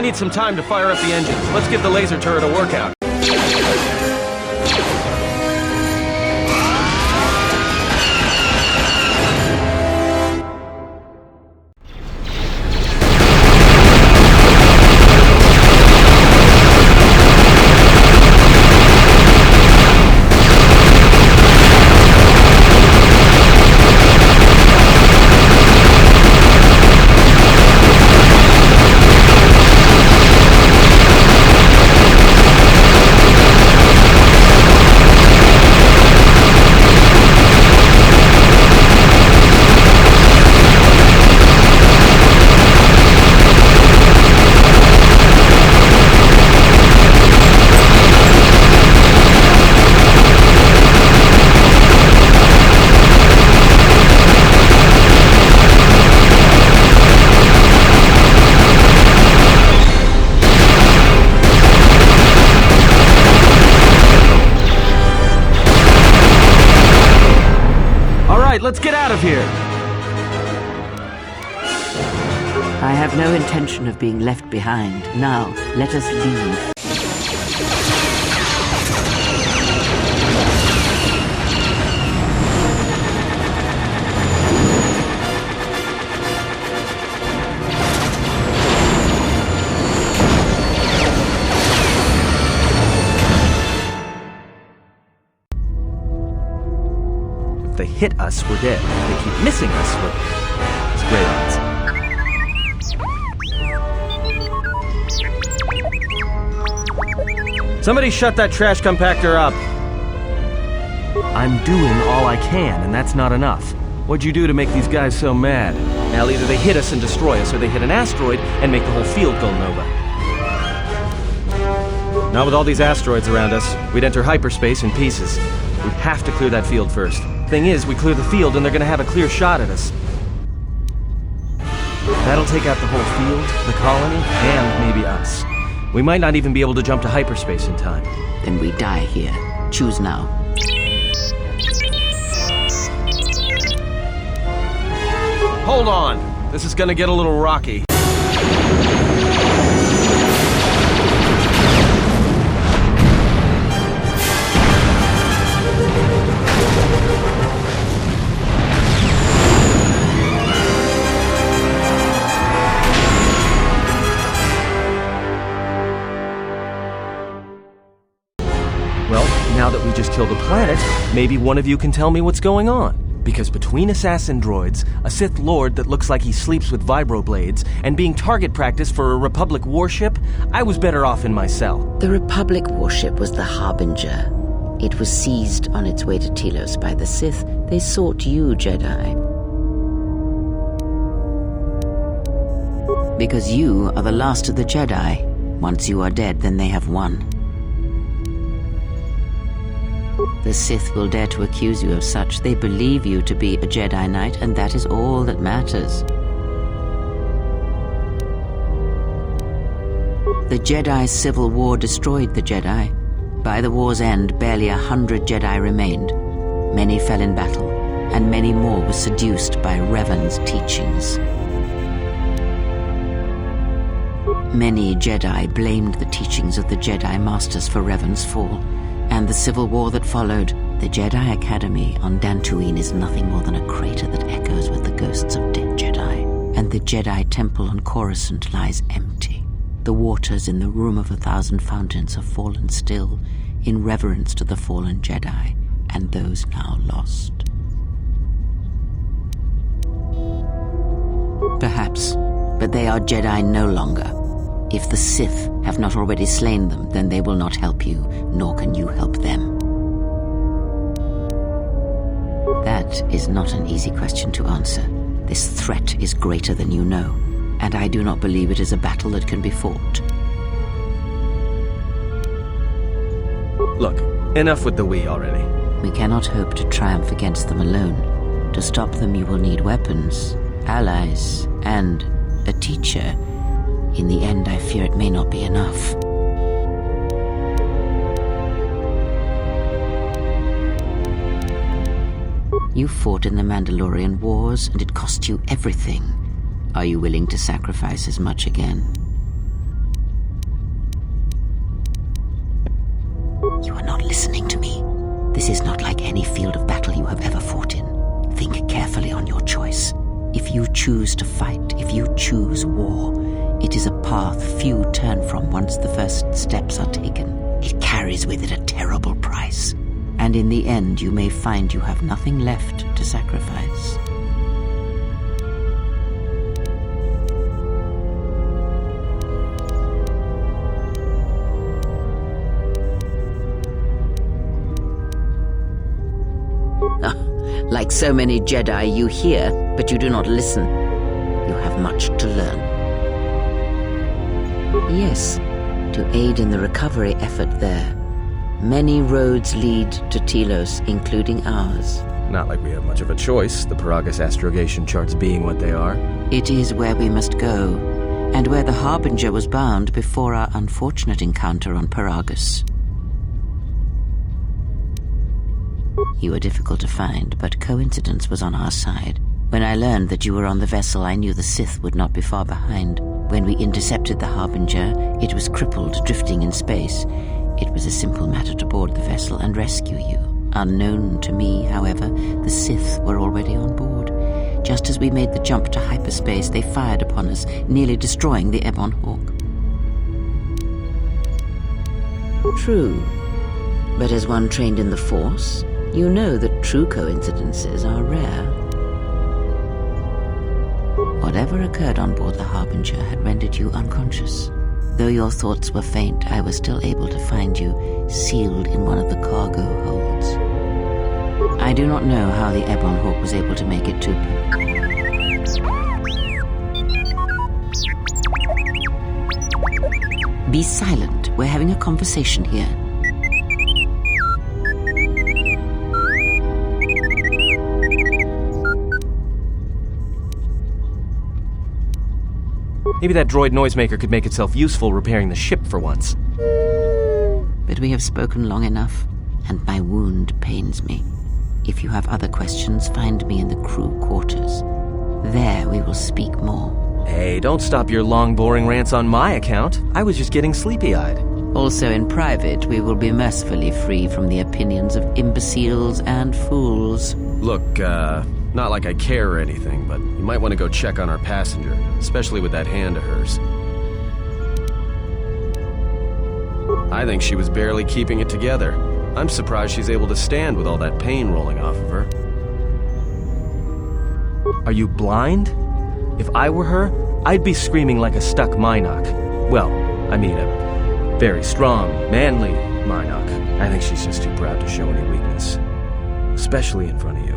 need some time to fire up the engines. Let's give the laser turret a workout. Let's get out of here! I have no intention of being left behind. Now, let us leave. If they hit us, we're dead. If they keep missing us, it's great odds. Somebody shut that trash compactor up. I'm doing all I can, and that's not enough. What'd you do to make these guys so mad? Now, either they hit us and destroy us, or they hit an asteroid and make the whole field go nova. Not with all these asteroids around us. We'd enter hyperspace in pieces. We have to clear that field first. Thing is, we clear the field and they're gonna have a clear shot at us. That'll take out the whole field, the colony, and maybe us. We might not even be able to jump to hyperspace in time. Then we die here. Choose now. Hold on! This is gonna get a little rocky. Well, now that we just killed a planet, maybe one of you can tell me what's going on. Because between assassin droids, a Sith Lord that looks like he sleeps with vibroblades, and being target practice for a Republic warship, I was better off in my cell. The Republic warship was the Harbinger. It was seized on its way to Telos by the Sith. They sought you, Jedi. Because you are the last of the Jedi. Once you are dead, then they have won. The Sith will dare to accuse you of such. They believe you to be a Jedi Knight, and that is all that matters. The Jedi Civil War destroyed the Jedi. By the war's end, barely 100 Jedi remained. Many fell in battle, and many more were seduced by Revan's teachings. Many Jedi blamed the teachings of the Jedi Masters for Revan's fall. And the civil war that followed. The Jedi Academy on Dantooine is nothing more than a crater that echoes with the ghosts of dead Jedi. And the Jedi Temple on Coruscant lies empty. The waters in the Room of 1,000 Fountains have fallen still, in reverence to the fallen Jedi, and those now lost. Perhaps, but they are Jedi no longer. If the Sith have not already slain them, then they will not help you, nor can you help them. That is not an easy question to answer. This threat is greater than you know, and I do not believe it is a battle that can be fought. Look, enough with the we already. We cannot hope to triumph against them alone. To stop them, you will need weapons, allies, and a teacher. In the end, I fear it may not be enough. You fought in the Mandalorian Wars, and it cost you everything. Are you willing to sacrifice as much again? to me. This is not like any field of battle you have ever fought in. Think carefully on your choice. If you choose to fight, if you choose war, it is a path few turn from once the first steps are taken. It carries with it a terrible price, and in the end you may find you have nothing left to sacrifice. Like so many Jedi, you hear, but you do not listen. You have much to learn. Yes, to aid in the recovery effort there. Many roads lead to Telos, including ours. Not like we have much of a choice, the Peragus astrogation charts being what they are. It is where we must go, and where the Harbinger was bound before our unfortunate encounter on Peragus. You were difficult to find, but coincidence was on our side. When I learned that you were on the vessel, I knew the Sith would not be far behind. When we intercepted the Harbinger, it was crippled, drifting in space. It was a simple matter to board the vessel and rescue you. Unknown to me, however, the Sith were already on board. Just as we made the jump to hyperspace, they fired upon us, nearly destroying the Ebon Hawk. True. But as one trained in the Force, you know that true coincidences are rare. Whatever occurred on board the Harbinger had rendered you unconscious. Though your thoughts were faint, I was still able to find you sealed in one of the cargo holds. I do not know how the Ebon Hawk was able to make it to... Be silent. We're having a conversation here. Maybe that droid noisemaker could make itself useful repairing the ship for once. But we have spoken long enough, and my wound pains me. If you have other questions, find me in the crew quarters. There we will speak more. Hey, don't stop your long, boring rants on my account. I was just getting sleepy-eyed. Also in private, we will be mercifully free from the opinions of imbeciles and fools. Look, not like I care or anything, but you might want to go check on our passenger, especially with that hand of hers. I think she was barely keeping it together. I'm surprised she's able to stand with all that pain rolling off of her. Are you blind? If I were her, I'd be screaming like a stuck Mynock. Well, I mean a very strong, manly Mynock. I think she's just too proud to show any weakness. Especially in front of you.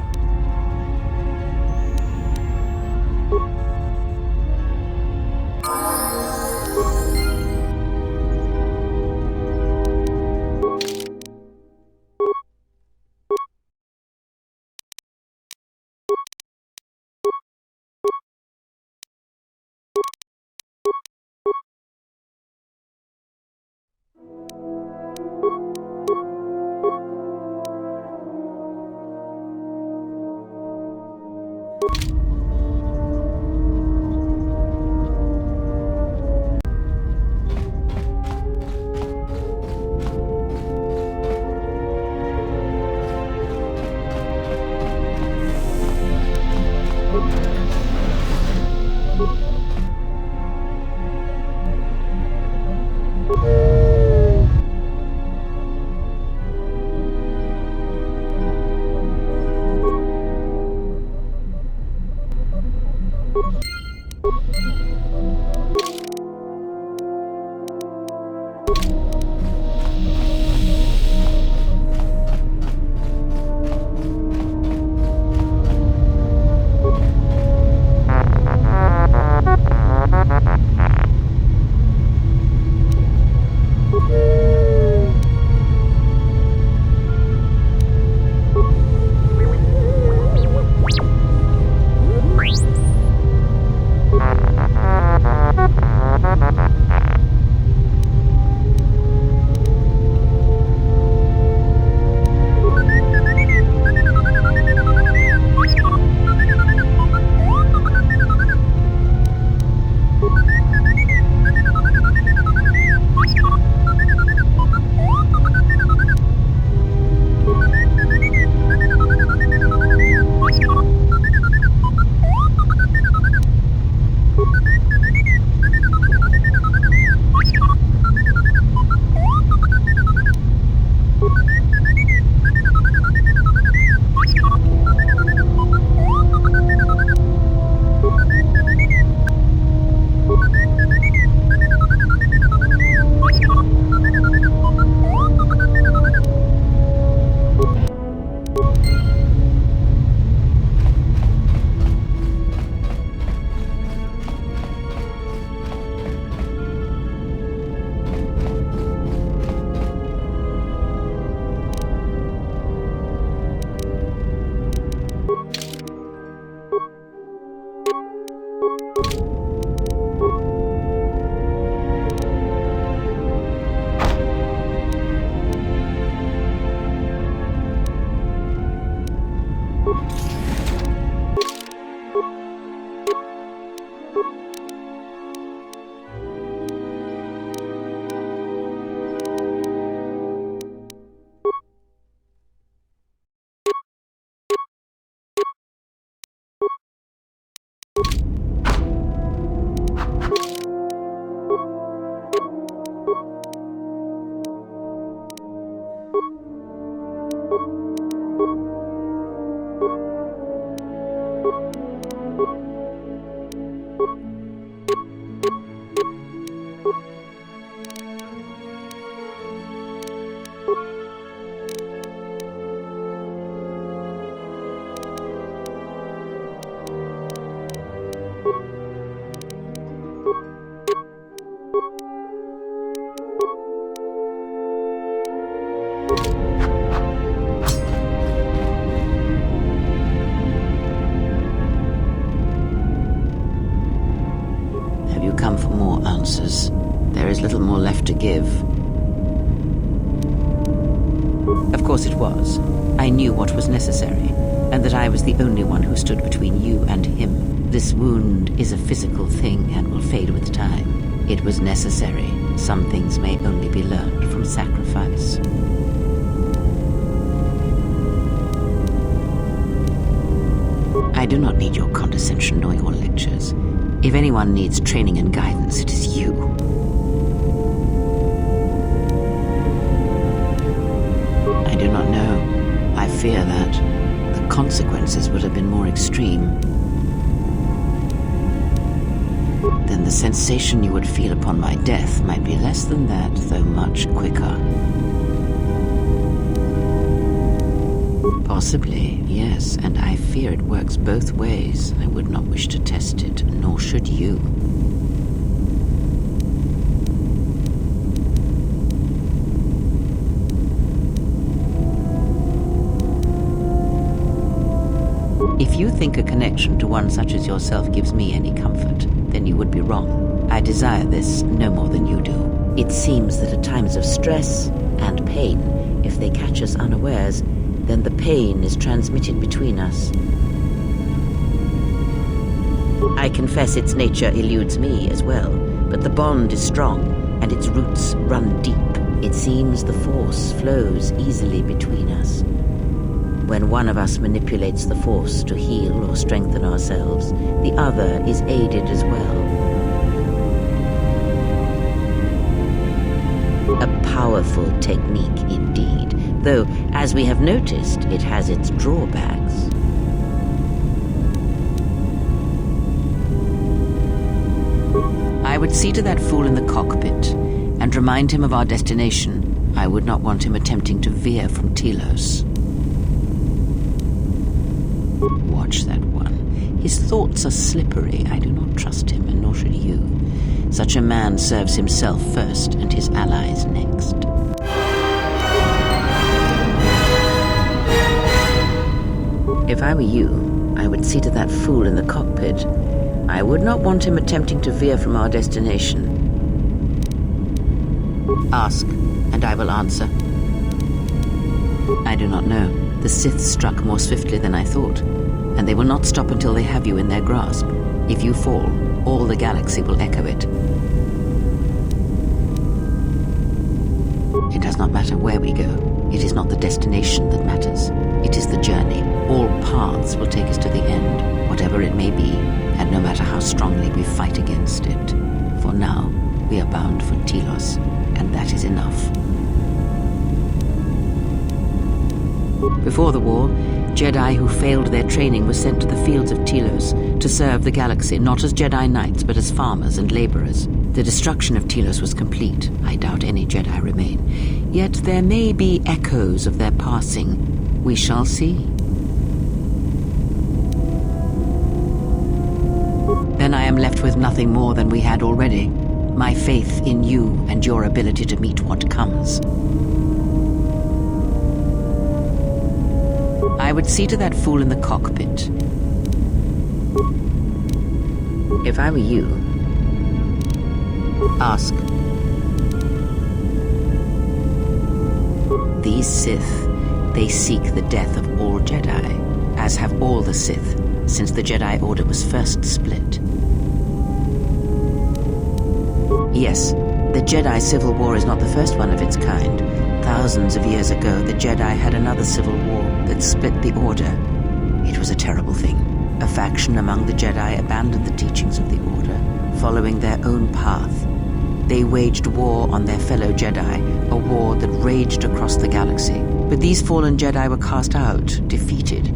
give. Of course it was. I knew what was necessary, and that I was the only one who stood between you and him. This wound is a physical thing and will fade with time. It was necessary. Some things may only be learned from sacrifice. I do not need your condescension nor your lectures. If anyone needs training and guidance, it is you. I do not know. I fear that the consequences would have been more extreme. Then the sensation you would feel upon my death might be less than that, though much quicker. Possibly, yes, and I fear it works both ways. I would not wish to test it, nor should you. If you think a connection to one such as yourself gives me any comfort, then you would be wrong. I desire this no more than you do. It seems that at times of stress and pain, if they catch us unawares, then the pain is transmitted between us. I confess its nature eludes me as well, but the bond is strong, and its roots run deep. It seems the force flows easily between us. When one of us manipulates the force to heal or strengthen ourselves, the other is aided as well. A powerful technique indeed, though, as we have noticed, it has its drawbacks. I would see to that fool in the cockpit and remind him of our destination. I would not want him attempting to veer from Telos. Watch that one. His thoughts are slippery. I do not trust him, and nor should you. Such a man serves himself first and his allies next. If I were you, I would see to that fool in the cockpit. I would not want him attempting to veer from our destination. Ask, and I will answer. I do not know. The Sith struck more swiftly than I thought, and they will not stop until they have you in their grasp. If you fall, all the galaxy will echo it. It does not matter where we go. It is not the destination that matters. It is the journey. All paths will take us to the end, whatever it may be, and no matter how strongly we fight against it. For now, we are bound for Telos, and that is enough. Before the war, Jedi who failed their training were sent to the fields of Telos to serve the galaxy, not as Jedi Knights, but as farmers and laborers. The destruction of Telos was complete. I doubt any Jedi remain. Yet there may be echoes of their passing. We shall see. Then I am left with nothing more than we had already. My faith in you and your ability to meet what comes. I would see to that fool in the cockpit. If I were you, ask. These Sith, they seek the death of all Jedi, as have all the Sith, since the Jedi Order was first split. Yes, the Jedi Civil War is not the first one of its kind. Thousands of years ago, the Jedi had another civil war that split the Order. It was a terrible thing. A faction among the Jedi abandoned the teachings of the Order, following their own path. They waged war on their fellow Jedi, a war that raged across the galaxy. But these fallen Jedi were cast out, defeated,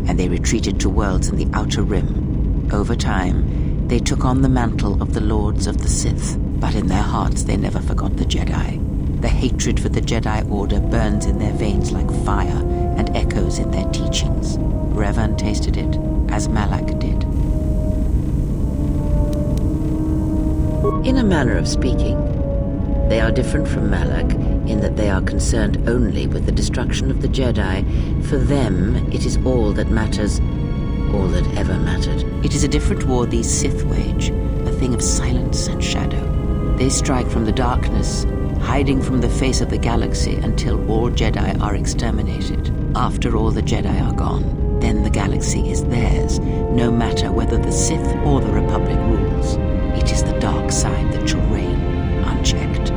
and they retreated to worlds in the Outer Rim. Over time, they took on the mantle of the Lords of the Sith, but in their hearts they never forgot the Jedi. The hatred for the Jedi Order burns in their veins like fire and echoes in their teachings. Revan tasted it, as Malak did. In a manner of speaking, they are different from Malak in that they are concerned only with the destruction of the Jedi. For them, it is all that matters, all that ever mattered. It is a different war these Sith wage, a thing of silence and shadow. They strike from the darkness, hiding from the face of the galaxy until all Jedi are exterminated. After all the Jedi are gone, then the galaxy is theirs, no matter whether the Sith or the Republic rules. It is the dark side that shall reign, unchecked.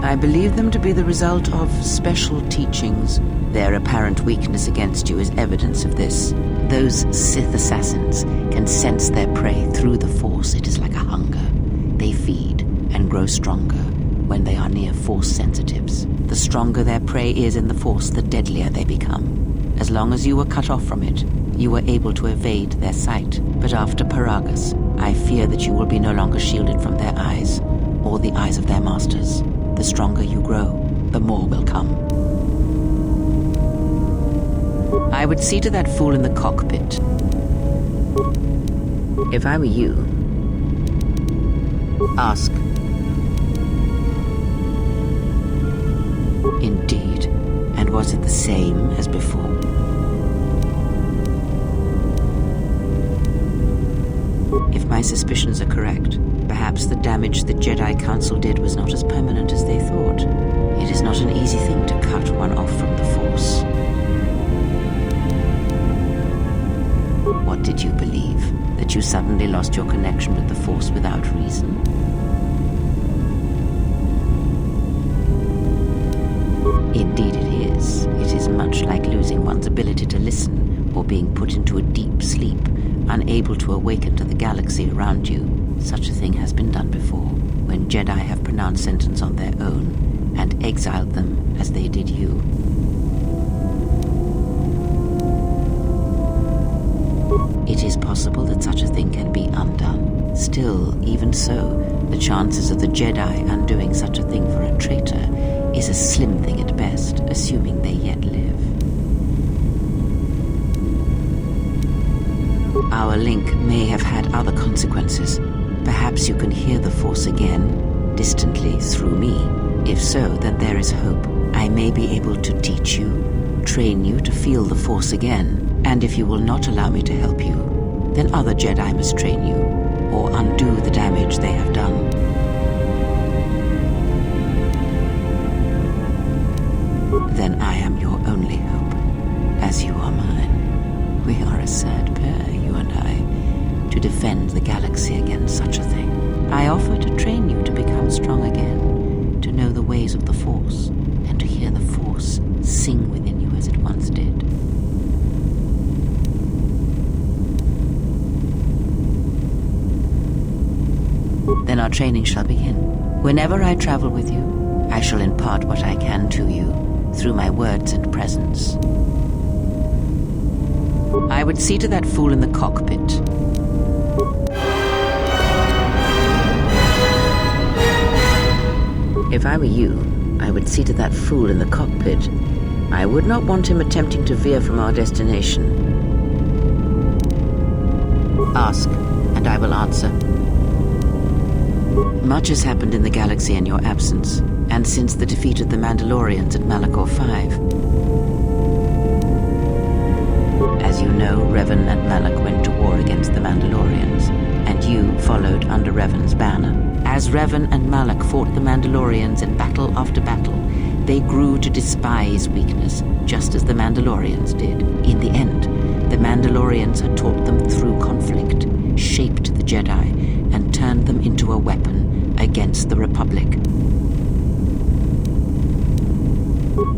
I believe them to be the result of special teachings. Their apparent weakness against you is evidence of this. Those Sith assassins can sense their prey through the Force. It is like a hunger. They feed and grow stronger when they are near Force sensitives. The stronger their prey is in the Force, the deadlier they become. As long as you were cut off from it, you were able to evade their sight. But after Peragus, I fear that you will be no longer shielded from their eyes, or the eyes of their masters. The stronger you grow, the more will come. I would see to that fool in the cockpit. If I were you, ask. Indeed. And was it the same as before? If my suspicions are correct, perhaps the damage the Jedi Council did was not as permanent as they thought. It is not an easy thing to cut one off from the Force. What did you believe? That you suddenly lost your connection with the Force without reason? Indeed it is. It is much like losing one's ability to listen, or being put into a deep sleep, unable to awaken to the galaxy around you. Such a thing has been done before, when Jedi have pronounced sentence on their own, and exiled them as they did you. It is possible that such a thing can be undone. Still, even so, the chances of the Jedi undoing such a thing for a traitor is a slim thing at best, assuming they yet live. Our link may have had other consequences. Perhaps you can hear the Force again, distantly through me. If so, then there is hope. I may be able to teach you, train you to feel the Force again. And if you will not allow me to help you, then other Jedi must train you, or undo the damage they have done. Then I am your only hope, as you are mine. We are a sad pair, you and I, to defend the galaxy against such a thing. I offer to train you to become strong again, to know the ways of the Force, and to hear the Force sing within you as it once did. Then our training shall begin. Whenever I travel with you, I shall impart what I can to you through my words and presence. I would see to that fool in the cockpit. If I were you, I would see to that fool in the cockpit. I would not want him attempting to veer from our destination. Ask, and I will answer. Much has happened in the galaxy in your absence, and since the defeat of the Mandalorians at Malachor 5. As you know, Revan and Malak went to war against the Mandalorians, and you followed under Revan's banner. As Revan and Malak fought the Mandalorians in battle after battle, they grew to despise weakness, just as the Mandalorians did. In the end, the Mandalorians had taught them through conflict, shaped the Jedi, and turned them into a weapon against the Republic.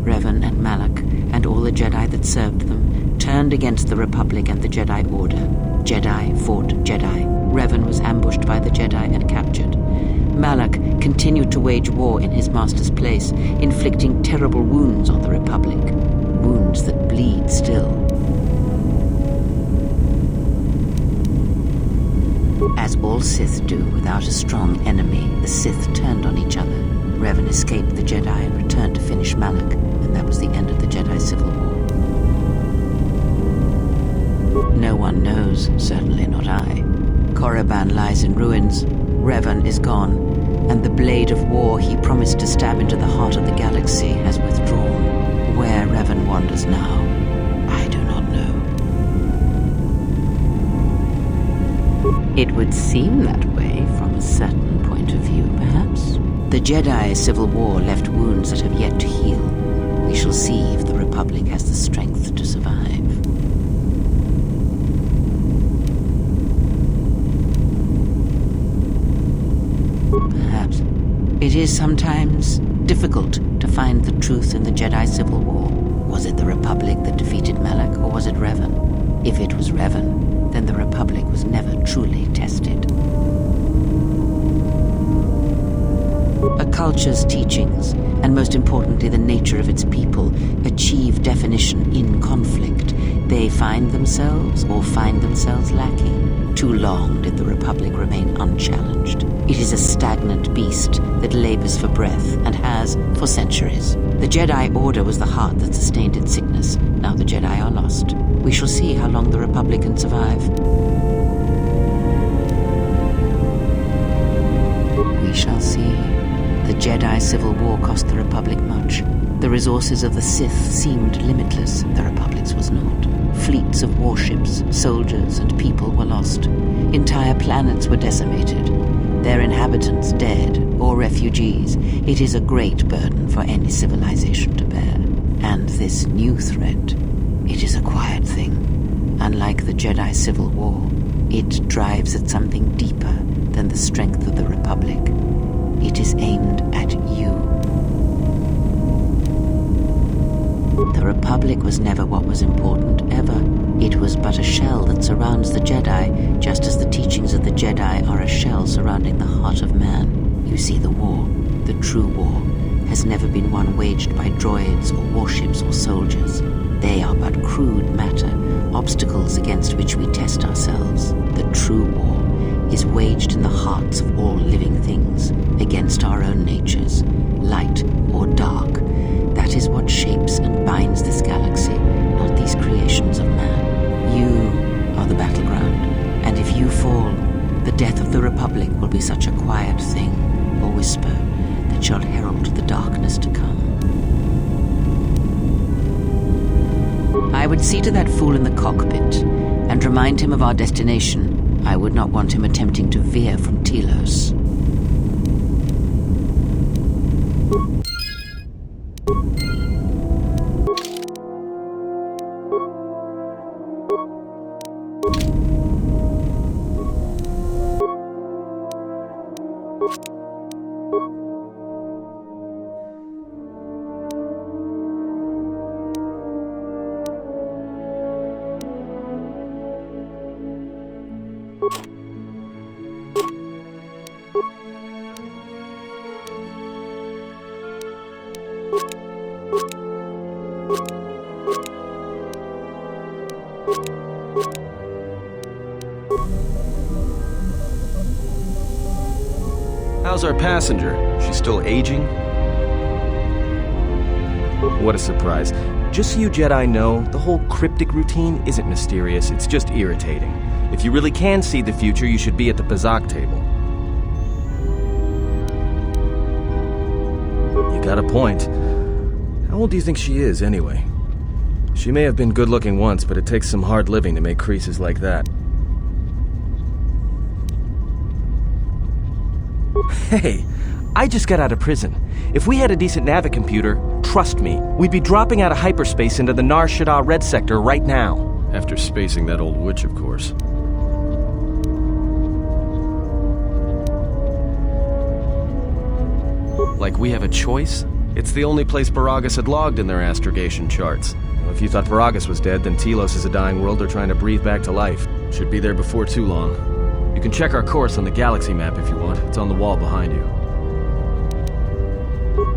Revan and Malak, and all the Jedi that served them, turned against the Republic and the Jedi Order. Jedi fought Jedi. Revan was ambushed by the Jedi and captured. Malak continued to wage war in his master's place, inflicting terrible wounds on the Republic. Wounds that bleed still. As all Sith do without a strong enemy, the Sith turned on each other. Revan escaped the Jedi and returned to finish Malak, and that was the end of the Jedi Civil War. No one knows, certainly not I. Korriban lies in ruins, Revan is gone, and the blade of war he promised to stab into the heart of the galaxy has withdrawn. Where Revan wanders now, I do not know. It would seem that way from a certain point point of view, perhaps. The Jedi Civil War left wounds that have yet to heal. We shall see if the Republic has the strength to survive. Perhaps. It is sometimes difficult to find the truth in the Jedi Civil War. Was it the Republic that defeated Malak, or was it Revan? If it was Revan, then the Republic was never truly tested. A culture's teachings, and most importantly the nature of its people, achieve definition in conflict. They find themselves or find themselves lacking. Too long did the Republic remain unchallenged. It is a stagnant beast that labors for breath and has for centuries. The Jedi Order was the heart that sustained its sickness. Now the Jedi are lost. We shall see how long the Republic can survive. We shall see. The Jedi Civil War cost the Republic much. The resources of the Sith seemed limitless. The Republic's was not. Fleets of warships, soldiers, and people were lost. Entire planets were decimated. Their inhabitants dead or refugees. It is a great burden for any civilization to bear. And this new threat, it is a quiet thing. Unlike the Jedi Civil War, it drives at something deeper than the strength of the Republic. It is aimed at you. The Republic was never what was important, ever. It was but a shell that surrounds the Jedi, just as the teachings of the Jedi are a shell surrounding the heart of man. You see, the war, the true war, has never been one waged by droids or warships or soldiers. They are but crude matter, obstacles against which we test ourselves. The true war is waged in the hearts of all living things, against our own natures, light or dark. That is what shapes and binds this galaxy, not these creations of man. You are the battleground, and if you fall, the death of the Republic will be such a quiet thing, or whisper, that shall herald the darkness to come. I would see to that fool in the cockpit, and remind him of our destination. I would not want him attempting to veer from Telos. How's our passenger? She's still aging? What a surprise. Just so you Jedi know, the whole cryptic routine isn't mysterious, it's just irritating. If you really can see the future, you should be at the Pazak table. You got a point. How old do you think she is, anyway? She may have been good-looking once, but it takes some hard living to make creases like that. Hey, I just got out of prison. If we had a decent navicomputer, trust me, we'd be dropping out of hyperspace into the Nar Shaddaa Red Sector right now. After spacing that old witch, of course. Like we have a choice? It's the only place Peragus had logged in their astrogation charts. If you thought Peragus was dead, then Telos is a dying world they're trying to breathe back to life. Should be there before too long. You can check our course on the galaxy map if you want. It's on the wall behind you.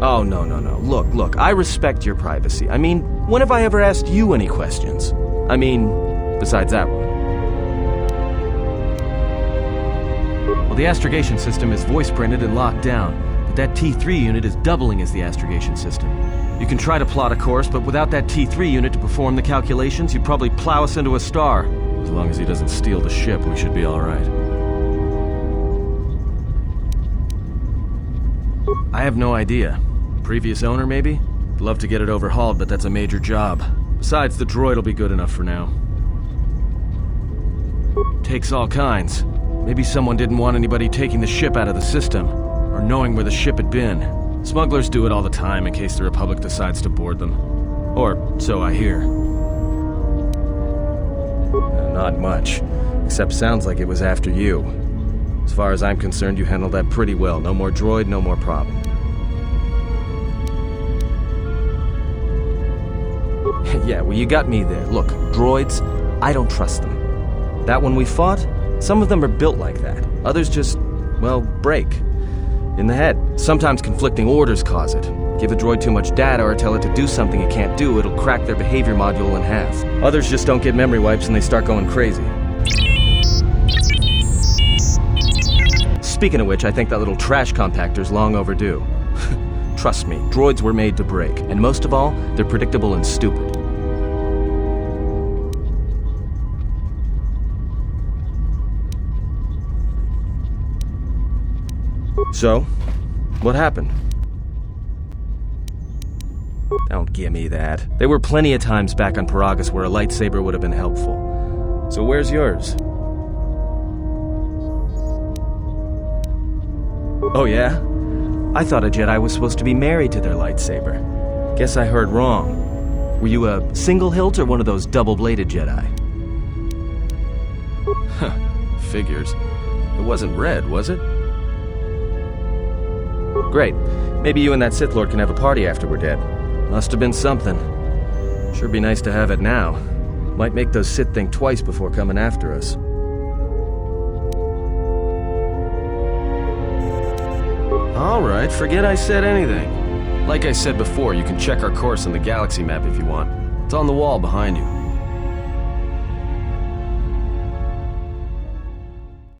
Oh, no. Look, I respect your privacy. I mean, when have I ever asked you any questions? I mean, besides that one. Well, the astrogation system is voice-printed and locked down, but that T3 unit is doubling as the astrogation system. You can try to plot a course, but without that T3 unit to perform the calculations, you'd probably plow us into a star. As long as he doesn't steal the ship, we should be all right. I have no idea. Previous owner, maybe? I'd love to get it overhauled, but that's a major job. Besides, the droid will be good enough for now. Takes all kinds. Maybe someone didn't want anybody taking the ship out of the system, or knowing where the ship had been. Smugglers do it all the time in case the Republic decides to board them. Or so I hear. Not much. Except sounds like it was after you. As far as I'm concerned, you handled that pretty well. No more droid, no more problem. Yeah, well, you got me there. Look, droids, I don't trust them. That one we fought, some of them are built like that. Others just, well, break. In the head. Sometimes conflicting orders cause it. Give a droid too much data or tell it to do something it can't do, it'll crack their behavior module in half. Others just don't get memory wipes and they start going crazy. Speaking of which, I think that little trash compactor's long overdue. Trust me, droids were made to break. And most of all, they're predictable and stupid. So, what happened? Don't give me that. There were plenty of times back on Peragus where a lightsaber would have been helpful. So where's yours? Oh yeah? I thought a Jedi was supposed to be married to their lightsaber. Guess I heard wrong. Were you a single hilt or one of those double-bladed Jedi? Huh, figures. It wasn't red, was it? Great. Maybe you and that Sith Lord can have a party after we're dead. Must have been something. Sure be nice to have it now. Might make those Sith think twice before coming after us. Alright, forget I said anything. Like I said before, you can check our course on the galaxy map if you want. It's on the wall behind you.